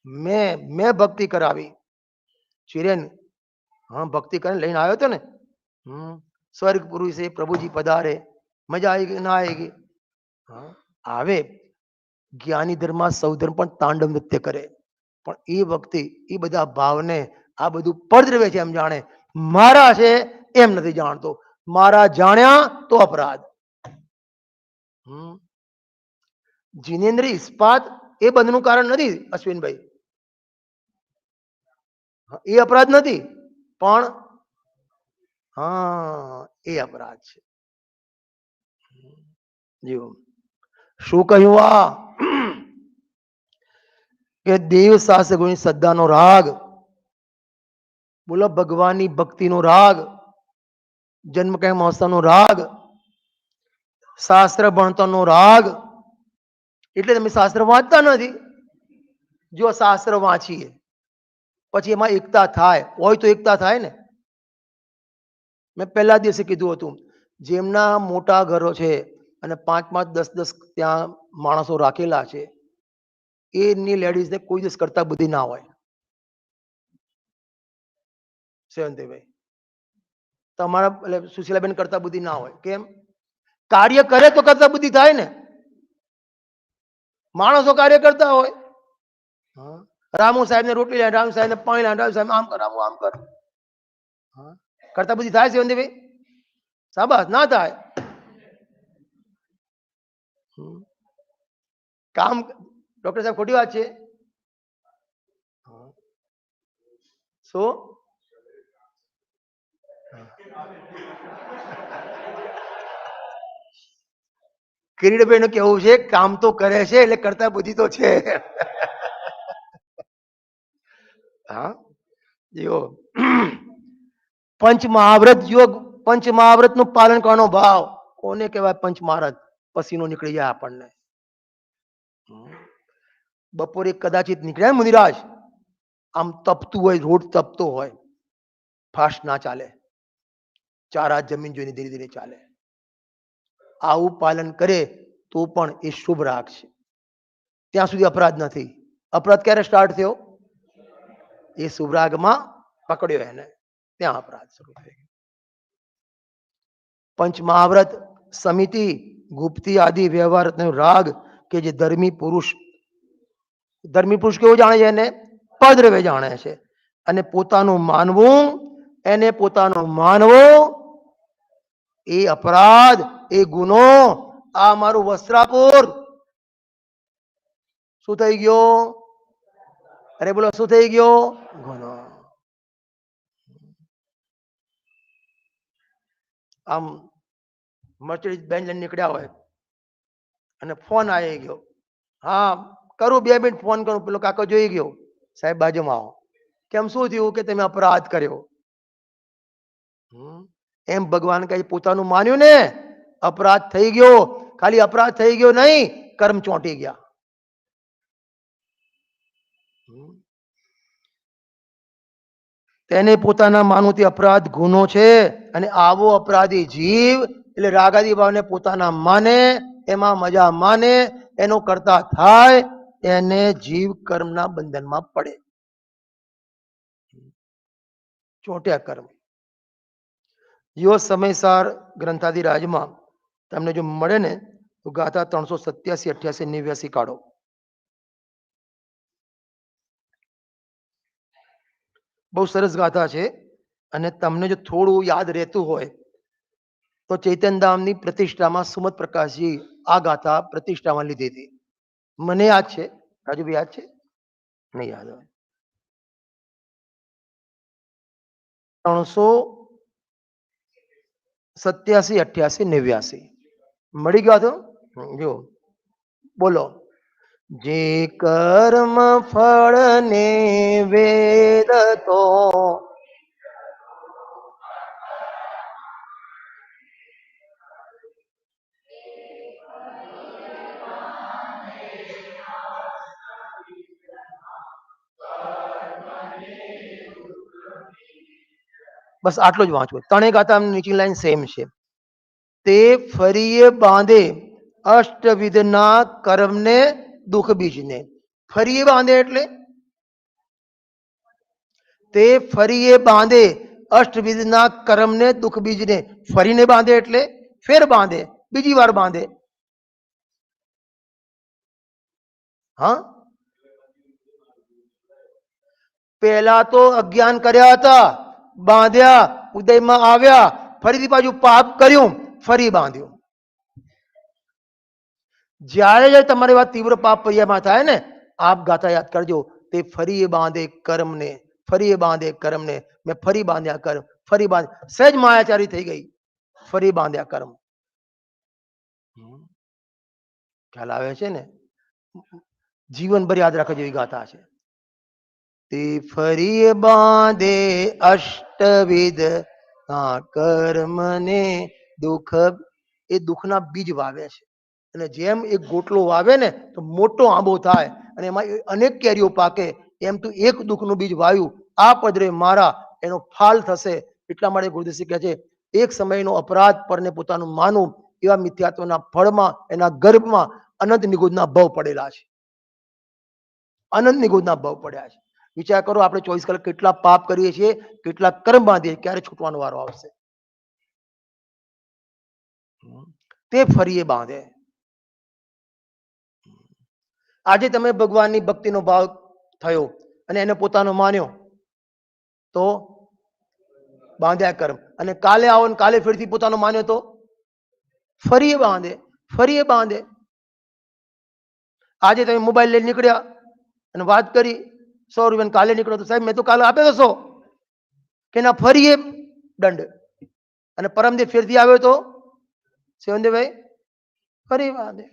Speaker 1: મેં ભક્તિ કરાવી. ચિરેન, હા, ભક્તિ કરીને લઈને આવ્યો હતો ને. સ્વર્ગ પુરુષે પ્રભુજી પધારે, મજા આવી ગઈ ના આવી ગઈ? આવે. જ્ઞાની ધર્મ સૌ ધર્મ પણ તાંડવ નૃત્ય કરે, પણ એ વખતે એ બધા ભાવને આ બધું પરદ્રવ્ય છે એમ જાણે, મારા છે એમ નથી જાણતો. મારા જાણ્યા તો અપરાધ. જીનેન્દ્ર ઇસ્પાત એ બંધનું કારણ નથી અશ્વિનભાઈ, એ અપરાધ નથી, પણ હા, એ અપરાધ છે. જીવો, શું કહ્યું? આ કે દેવ શાસ્ત્ર ગુણની શ્રદ્ધાનો રાગ, બોલો ભગવાનની ભક્તિનો રાગ, જન્મ કહે મહોત્સવનો રાગ, શાસ્ત્ર ભણતરનો રાગ. એટલે તમે શાસ્ત્ર વાંચતા નથી. જો શાસ્ત્ર વાંચીએ પછી એમાં એકતા થાય હોય તો એકતા થાય ને. મેં પહેલા દિવસે કીધું હતું, જેમના મોટા ઘરો છે અને 5-5, 10-10 ત્યાં માણસો રાખેલા છે, એની લેડીઝને કોઈ દિવસ કરતા બુદ્ધિ ના હોય. સેવંતીભાઈ, તમારા એટલે સુશીલાબેન કરતા બુદ્ધિ ના હોય. કેમ? કાર્ય કરે તો કરતા બુદ્ધિ થાય ને. માણસો કાર્ય કરતા હોય. રામુ સાહેબ ને રોટલી લે, રામુ સાહેબ ને પાણી લે, રામુ સાહેબ આમ કર, રામુ આમ કર. કરતા બુદ્ધિ થાય સેવંતીભાઈ? શાબાશ, ના થાય. કામ, ડોક્ટર સાહેબ ખોટી વાત છે. શું? કિરીટભાઈ નું કેવું છે, કામ તો કરે છે એટલે કરતા બુદ્ધિ તો છે. હા, જો પંચ મહાવ્રત યોગ, પંચ મહાવ્રત નું પાલન કરવાનો ભાવ કોને કહેવાય? પંચ મહાવ્રત. પસીનો નીકળી જાય આપણને. બપોરે કદાચિત નીકળે મુનિરાજ, આમ તપતું હોય, રોડ તપતો હોય, ફાસ્ટ ના ચાલે, 4 હાથ જમીન જોઈને ધીરે ધીરે ચાલે. આવું પાલન કરે તો પણ એ શુભ રાગ છે. ત્યાં સુધી અપરાધ નથી. અપરાધ ક્યારે સ્ટાર્ટ થયો? એ શુભ રાગમાં પકડ્યો એને, ત્યાં અપરાધ શરૂ થઈ ગયો. પંચ મહાવ્રત, સમિતિ, ગુપ્તી આદિ વ્યવહાર રાગ કે જે ધર્મી પુરુષ કેવું જાણે છે? એને પરદ્રવ્ય જાણે છે. અને પોતાનું માનવું, એને પોતાનું માનવું એ અપરાધ, એ ગુનો. આ મારું વસ્ત્રાપુર શું થઈ ગયો? અરે બોલો, શું થઈ ગયો? ગુનો. આમ મર્સિડીઝ બેન્ઝ લઈને નીકળ્યા હોય અને ફોન આવી ગયો. હા, કરું 2 મિનિટ ફોન કરું. પેલો કાકો જોઈ ગયો, સાહેબ બાજુમાં આવો. કેમ, શું થયું? કે તમે અપરાધ કર્યો. એમ ભગવાન કહે પોતાનું માન્યું ને, અપરાધ થઈ ગયો. ખાલી અપરાધ થઈ ગયો નહીં, કર્મ ચોંટી ગયા. તેને પોતાના માનું તે અપરાધ ગુનો છે અને આવો અપરાધી જીવ એટલે રાગાદી ભાવને પોતાના માને એમાં મજા માને એનો કરતા થાય એને જીવ કર્મના બંધનમાં પડે. ચોટ્યા કર્મ યો સમયસાર ગ્રંથાદિ રાજમાં તમને જો મળે ને તો ગાથા 387, 88, 89 કાઢો. બહુ સરસ ગાથા છે અને તમને જો થોડું યાદ રહેતું હોય તો ચૈતનધામની પ્રતિષ્ઠામાં સુમત પ્રકાશજી આ ગાથા પ્રતિષ્ઠામાં લીધી હતી. મને યાદ છે, રાજુભાઈ યાદ છે? નહીં યાદ હોય. 387, 88, 89 મળી ગયો હતો. જો બોલો. જે કર્મ ફળ ને વેદ તો બસ આટલું જ વાંચવું. ત્રણેય ગાથા નીચી લાઈન સેમ છે. તે ફરીએ બાંધે અષ્ટવિધના કર્મને દુઃખ બીજને. ફરીએ બાંધે એટલે તે ફરીએ બાંધે અષ્ટવિધના કર્મને દુઃખ બીજને. ફરીને બાંધે એટલે ફેર બાંધે, બીજી વાર બાંધે. હા, પહેલા તો અજ્ઞાન કર્યા હતા, બાંધ્યા, ઉદયમાં આવ્યા, ફરીથી પાછું પાપ કર્યું, ફરી બાંધ્યું. જ્યારે તમારી વાત તીવ્ર પાપ પર્યામાં થાય ને, આપ ગાથા યાદ કરજો. તે ફરી બાંધે કર્મને, ફરી બાંધે કર્મને. મેં ફરી બાંધ્યા કર્મ, ફરી બાંધ, સહેજ માયાચારી થઈ ગઈ, ફરી બાંધ્યા કર્મ. ખ્યાલ આવે છે ને? જીવનભર યાદ રાખવા જેવી ગાથા છે. તે ફરી બાંધે અષ્ટવિધ કર્મને દુઃખ, એ દુઃખના બીજ વાવે છે. અને જેમ એક ગોટલો વાવે ને તો મોટો આંબો થાય અને એમાં અનેક કેરીઓ પાકે, એમ તો એક દુઃખનું બીજ વાવ્યું, આ પદરે મારા, એનો ફાલ થશે. એટલા માટે ગુરુદેવ કહે છે એક સમયનો અપરાધ પરને પોતાનું માનવું, એવા મિથ્યાત્વના ફળમાં એના ગર્ભમાં અનંત નિગુણના ભવ પડેલા છે. અનંત નિગુણના ભવ પડ્યા છે. વિચાર કરો, આપણે 24 કલાક કેટલા પાપ કરીએ છીએ, કેટલા કર્મ બાંધીએ, ક્યારે છૂટવાનો વારો આવશે? તે ફરીએ બાંધે. આજે તમે ભગવાનની ભક્તિનો ભાવ થયો અને એને પોતાનો માન્યો તો બાંધ્યા કર્મ. અને કાલે આવો ને કાલે ફરીથી પોતાનો માન્યો તો ફરીએ બાંધે, ફરીએ બાંધે. આજે તમે મોબાઈલ લઈને નીકળ્યા અને વાત કરી 100 રૂપિયા, કાલે નીકળો તો સાહેબ મેં તો કાલે આપ્યો તો 100, કે ના ફરીએ દંડ. અને પરમદે ફેરથી આવ્યો તો સેવનદેવભાઈ ફરી બાંધે.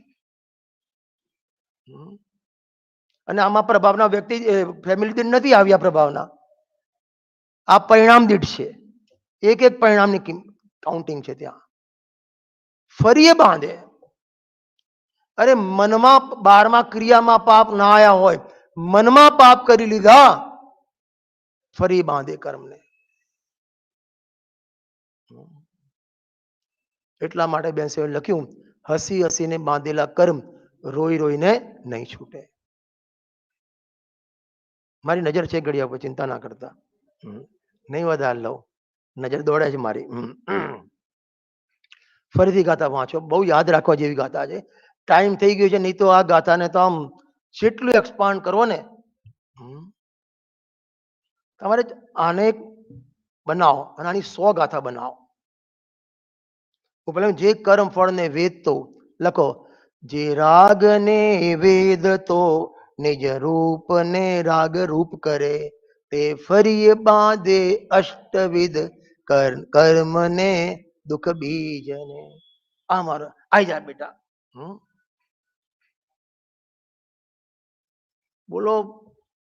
Speaker 1: અને આમાં પ્રભાવના વ્યક્તિ ફેમિલી દીઠ નથી આવ્યા પ્રભાવના, આ પરિણામ દીઠ છે. એક એક પરિણામની કાઉન્ટિંગ છે ત્યાં. ફરીએ બાંધે. અરે મનમાં 12મા ક્રિયામાં પાપ ના આયા હોય, મનમાં પાપ કરી લીધા, ફરી બાંધે કર્મને. એટલા માટે બેન સાહેબ લખ્યું, હસી હસીને બાંધેલા કર્મ રોઈ રોઈને નહીં છૂટે. મારી નજર છે ઘડિયા પર, ચિંતા ના કરતા. નહીં વધારે લઉં, નજર દોડે છે મારી. ફરીથી ગાથા વાંચો, બહુ યાદ રાખવા જેવી ગાથા છે. ટાઈમ થઈ ગયો છે, નહીં તો આ ગાથાને તો આમ જેટલું એક્સપાન્ડ કરો ને, તમારે આને બનાવો અને આની 100 ગાથા બનાવો. જે કર્મ ફળ ને વેદ તો લખો, જે રાગ ને વેદ તો નિજ રૂપ ને રાગ રૂપ કરે, તે ફરીએ બાંધે અષ્ટવિધ કર્મ ને દુઃખ બીજ ને. આ મારો આઈ જાય બેટા. બોલો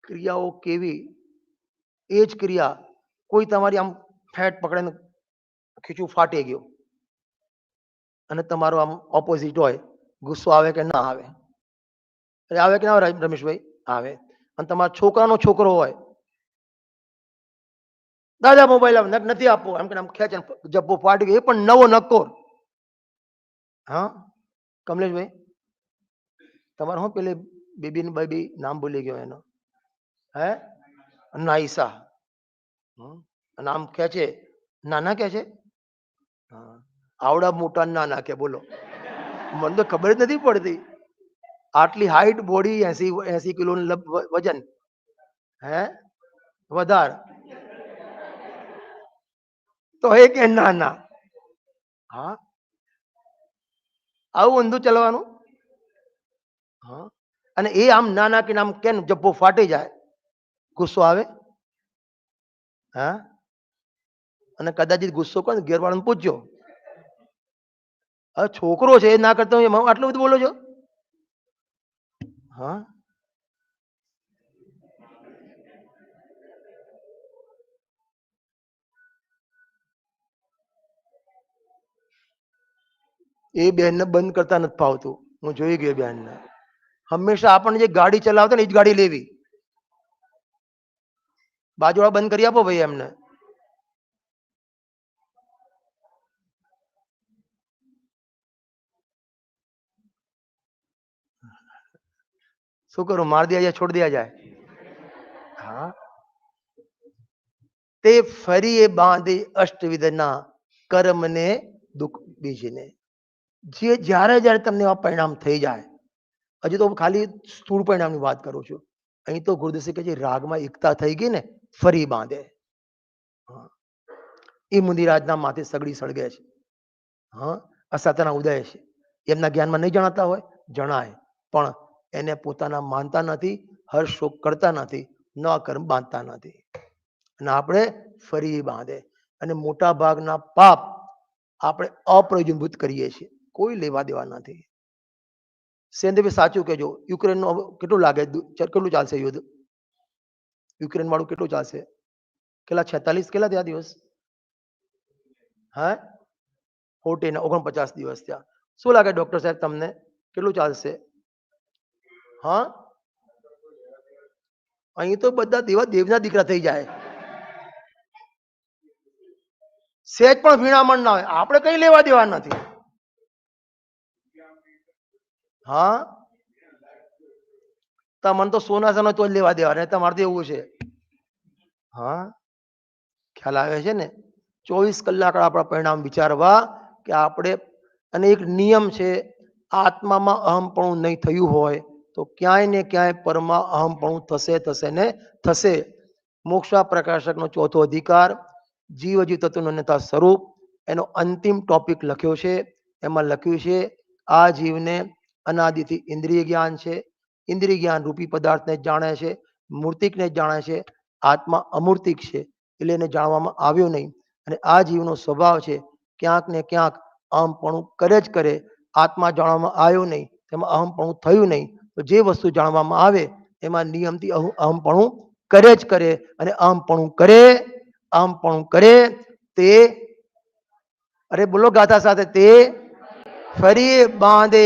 Speaker 1: ક્રિયાઓ કેવી? એ જ ક્રિયા કોઈ તમારી આમ ફેટ પકડીને ખીચું ફાટી ગયું અને તમારો આમ ઓપોઝિટ હોય, ગુસ્સો આવે કે ના આવે? આવે કે ના આવે રમેશભાઈ? આવે. અને તમારા છોકરાનો છોકરો હોય દાદા મોબાઈલ નથી આપવો એમ કે આમ ખેંચે જબ્બો ફાટી ગયો, એ પણ નવો નક્કોર. હા કમલેશભાઈ, તમારે શું પેલી બેબી ની બેબી નામ ભૂલી ગયો એનો, હે નાઈસા. નામ ખેંચે, નાના કે છે, આવડા મોટા નાના કે બોલો, મને તો ખબર જ નથી પડતી. આટલી હાઈટ, બોડી, 80 કિલો વજન, હે વધાર તો એ કે નાના. હા આવું ઊંધું ચલવાનું. હા અને એ આમ નાના કે આમ કેમ જબ્બો ફાટી જાય, ગુસ્સો આવે. હા અને કદાચ ગુસ્સો કોને ઘેરવાળાને પૂછજો. હવે છોકરો છે એ ના કરતો આટલું બધું બોલો છો. હા એ બેનને બંધ કરતા નથી ફાવતું. હું જોઈ ગયો બેનને. હંમેશા આપણને જે ગાડી ચલાવતા ને એ જ ગાડી લેવી. બાજુવાળા બંધ કરી આપો ભાઈ એમને. શું કરું, માર દિયા જાય, છોડ દિયા જાય. હા તે ફરી એ બાંધે અષ્ટવિધના કર્મને દુઃખ બીજને. જે જ્યારે જ્યારે તમને આ પરિણામ થઈ જાય, હજુ તો ખાલી સ્થૂળ પરિણામની વાત કરું છું. અહીં તો ગુરુદશી કે જે રાગમાં એકતા થઈ ગઈ ને, ફરી બાંધે. એ મુનિરાજના માથે સગડી સળગે છે. હા અસાતાના ઉદય છે. એમના જ્ઞાનમાં નહીં જણાતા હોય, જણાય પણ એને પોતાના માનતા નથી, હર્ષ શોક કરતા નથી, ન કર્મ બાંધતા નથી. અને આપણે ફરી બાંધે. અને મોટા ભાગના પાપ આપણે અપ્રયોજનભૂત કરીએ છીએ, કોઈ લેવા દેવા નથી. સેન્દ્રભાઈ સાચું કહેજો, યુક્રેનનું કેટલું લાગે, કેટલું ચાલશે યુદ્ધ? યુક્રેન વાળું કેટલું ચાલશે? કેટલા 46 કેટલા થયા દિવસ? હા 49 દિવસ થયા. શું લાગે ડોક્ટર સાહેબ તમને કેટલું ચાલશે? હા અહીં તો બધા દેવના દીકરા થઈ જાય. સેજ પણ ભીણામણ ના હોય, આપણે કઈ લેવા દેવા નથી. હા તમને તો સોના સોના તો જ લેવા દેવા ને, તમારે તો એવું છે. હા ખ્યાલ આવે છે ને. 24 કલાક આપણા પરિણામ વિચારવા કે આપણે. અને એક નિયમ છે, આત્મામાં અહમપણું નહીં થયું હોય તો ક્યાંય ને ક્યાંય પરમાં અહમપણું થશે થશે ને થશે. મોક્ષા પ્રકાશકનો ચોથો અધિકાર, જીવ જીવ તત્વનું અન્યતા સ્વરૂપ, એનો અંતિમ ટોપિક લખ્યો છે. એમાં લખ્યું છે આ જીવને અનાદિથી ઇન્દ્રિય જ્ઞાન છે, ઇન્દ્રિય જ્ઞાન રૂપી પદાર્થને જાણે છે, મૂર્તિકને જાણે છે, આત્મા અમૂર્તિક છે એટલે એને જાણવામાં આવ્યો નહીં. અને આ જીવનો સ્વભાવ છે ક્યાંક ને ક્યાંક અહમપણું કરે જ કરે. આત્મા જાણવામાં આવ્યો નહીં, તેમાં અહમપણું થયું નહીં. તો જે વસ્તુ જાણવામાં આવે એમાં નિયમથી અહમપણું કરે જ કરે. અને અહમપણું કરે, અહમપણું કરે તે, અરે બોલો ગાથા સાથે, તે ફરી બાંધે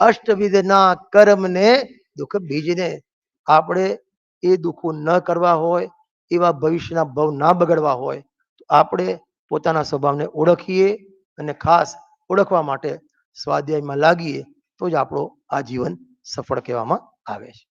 Speaker 1: અષ્ટવિધના કર્મને દુઃખ બીજને. આપણે એ દુઃખો ન કરવા હોય, એવા ભવિષ્યના ભવ ના બગડવા હોય તો આપણે પોતાના સ્વભાવને ઓળખીએ અને ખાસ ઓળખવા માટે સ્વાધ્યાયમાં લાગીએ તો જ આપણો આ જીવન સફળ કહેવામાં આવે છે.